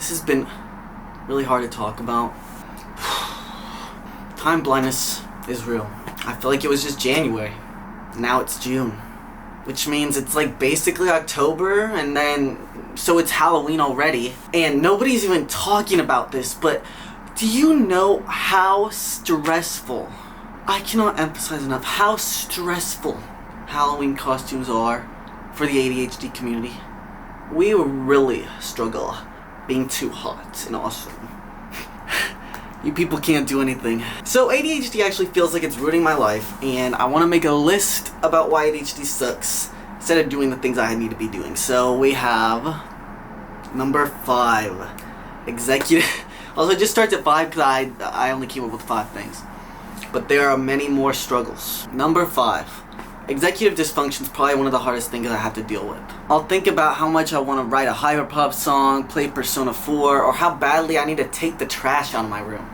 This has been really hard to talk about. Time blindness is real. I feel like it was just January. Now it's June. Which means it's like basically October, and then so it's Halloween already. And nobody's even talking about this, but do you know how stressful, I cannot emphasize enough how stressful Halloween costumes are for the ADHD community? We really struggle being too hot and awesome. You people can't do anything. So ADHD actually feels like it's ruining my life, and I want to make a list about why ADHD sucks instead of doing the things I need to be doing. So we have number 5, executive. Also, it just starts at 5 because I only came up with 5 things. But there are many more struggles. Number 5. Executive dysfunction is probably one of the hardest things I have to deal with. I'll think about how much I want to write a hyperpop song, play Persona 4, or how badly I need to take the trash out of my room.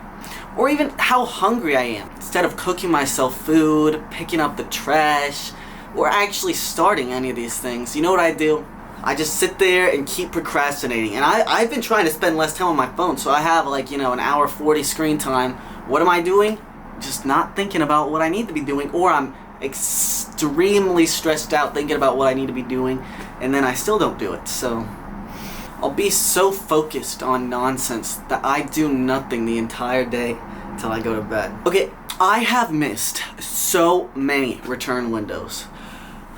Or even how hungry I am. Instead of cooking myself food, picking up the trash, or actually starting any of these things, you know what I do? I just sit there and keep procrastinating. And I've been trying to spend less time on my phone, so I have like, an hour 40 screen time. What am I doing? Just not thinking about what I need to be doing, or I'm extremely stressed out thinking about what I need to be doing, and then I still don't do it. So I'll be so focused on nonsense that I do nothing the entire day till I go to bed. Okay, I have missed so many return windows,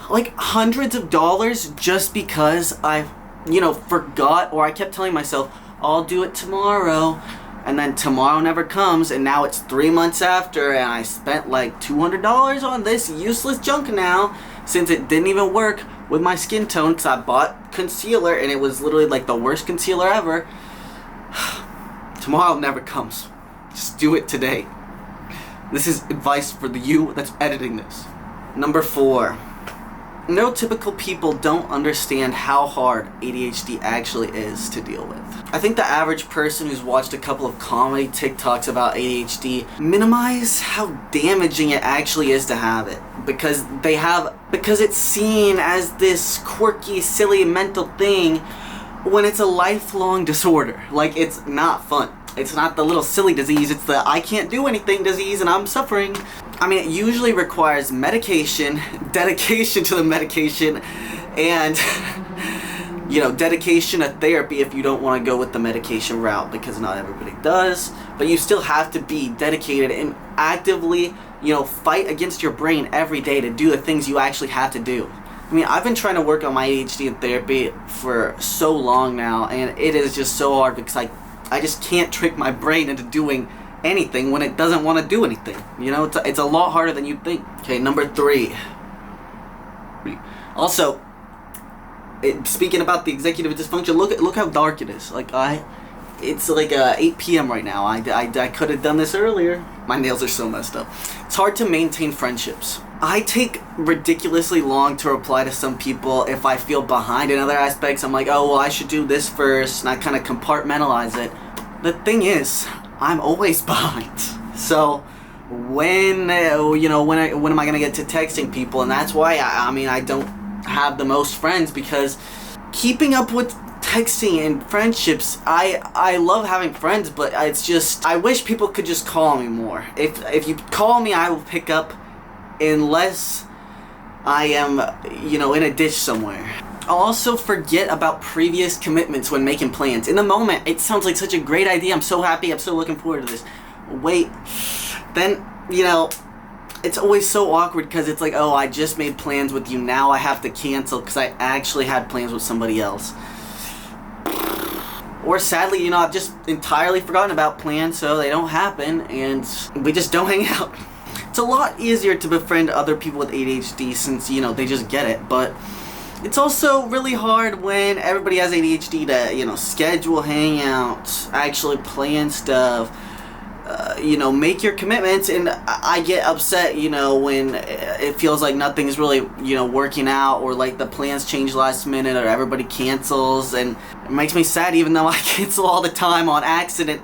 like hundreds of dollars, just because I forgot, or I kept telling myself I'll do it tomorrow, and then tomorrow never comes, and now it's 3 months after, and I spent like $200 on this useless junk now, since it didn't even work with my skin tone, because I bought concealer, and it was literally like the worst concealer ever. Tomorrow never comes. Just do it today. This is advice for you that's editing this. Number 4. Neurotypical people don't understand how hard ADHD actually is to deal with. I think the average person who's watched a couple of comedy TikToks about ADHD minimize how damaging it actually is to have it, because it's seen as this quirky, silly mental thing when it's a lifelong disorder. Like, it's not fun. It's not the little silly disease, it's the I can't do anything disease and I'm suffering. I mean, it usually requires medication, dedication to the medication, and dedication to therapy if you don't want to go with the medication route, because not everybody does. But you still have to be dedicated and actively, fight against your brain every day to do the things you actually have to do. I mean, I've been trying to work on my ADHD in therapy for so long now, and it is just so hard because I just can't trick my brain into doing anything when it doesn't want to do anything. It's a lot harder than you'd think. Okay, number 3. Also, speaking about the executive dysfunction, look how dark it is. It's like 8 p.m. right now. I could have done this earlier. My nails are so messed up. It's hard to maintain friendships. I take ridiculously long to reply to some people if I feel behind in other aspects. I'm like, oh, well, I should do this first, and I kind of compartmentalize it. The thing is, I'm always behind. So when am I gonna get to texting people? And that's why I don't have the most friends, because keeping up with texting and friendships, I love having friends, but it's just, I wish people could just call me more. If you call me, I will pick up, unless I am in a ditch somewhere. I'll also forget about previous commitments when making plans. In the moment, it sounds like such a great idea. I'm so happy. I'm so looking forward to this. Wait. Then, it's always so awkward because it's like, oh, I just made plans with you. Now I have to cancel because I actually had plans with somebody else. Or sadly, I've just entirely forgotten about plans, so they don't happen, and we just don't hang out. It's a lot easier to befriend other people with ADHD since, they just get it, but it's also really hard when everybody has ADHD to, schedule hangouts, actually plan stuff, make your commitments, and I get upset, when it feels like nothing's really, working out, or like the plans change last minute, or everybody cancels, and it makes me sad even though I cancel all the time on accident.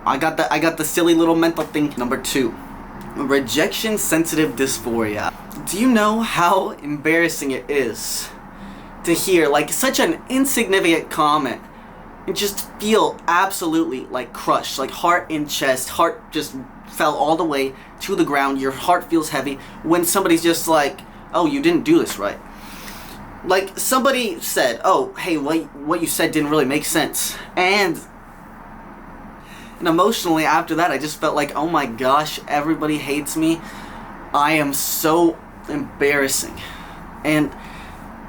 I got the silly little mental thing. Number 2, rejection sensitive dysphoria. Do you know how embarrassing it is to hear such an insignificant comment and just feel absolutely like crushed, like heart and chest, heart just fell all the way to the ground. Your heart feels heavy when somebody's just like, oh, you didn't do this right. Like somebody said, oh, hey, what you said didn't really make sense. And emotionally after that, I just felt like, oh my gosh, everybody hates me. I am so embarrassing. And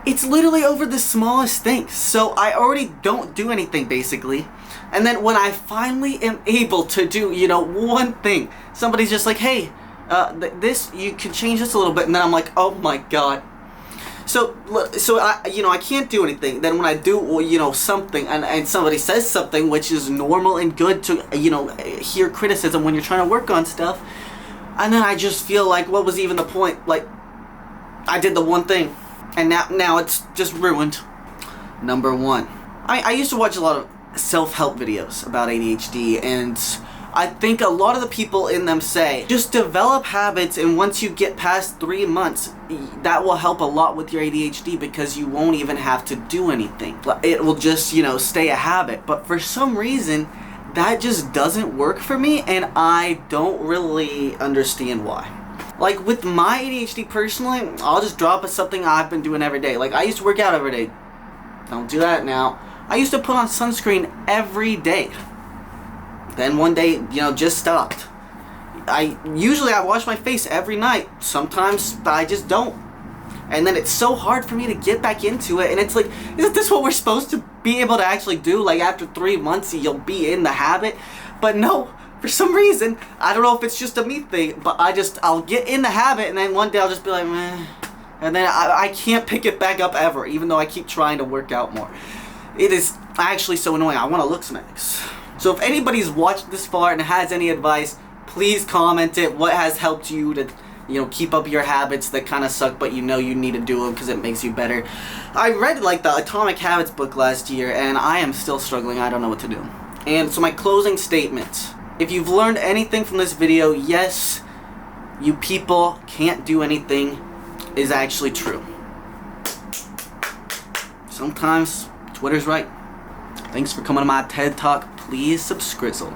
it's literally over the smallest things. So I already don't do anything basically. And then when I finally am able to do, one thing, somebody's just like, hey, this, you can change this a little bit. And then I'm like, oh my God. So I can't do anything. Then when I do, something, and somebody says something, which is normal and good to, hear criticism when you're trying to work on stuff. And then I just feel like, what was even the point? Like, I did the one thing, and now it's just ruined. Number one. I used to watch a lot of self-help videos about ADHD, and I think a lot of the people in them say, just develop habits, and once you get past 3 months, that will help a lot with your ADHD because you won't even have to do anything. It will just, stay a habit. But for some reason, that just doesn't work for me, and I don't really understand why. Like with my ADHD personally, I'll just drop something I've been doing every day. Like I used to work out every day. Don't do that now. I used to put on sunscreen every day. Then one day, just stopped. I wash my face every night. Sometimes I just don't. And then it's so hard for me to get back into it. And it's like, isn't this what we're supposed to be able to actually do? Like after 3 months, you'll be in the habit. But no, for some reason, I don't know if it's just a me thing, but I'll get in the habit, and then one day I'll just be like, meh. And then I can't pick it back up ever, even though I keep trying to work out more. It is actually so annoying. I want to look some eggs. So if anybody's watched this far and has any advice, please comment it. What has helped you to, keep up your habits that kind of suck, but you need to do them because it makes you better. I read the Atomic Habits book last year, and I am still struggling. I don't know what to do. And so my closing statement. If you've learned anything from this video, yes, you people can't do anything is actually true. Sometimes Twitter's right. Thanks for coming to my TED Talk. Please subscrizzle.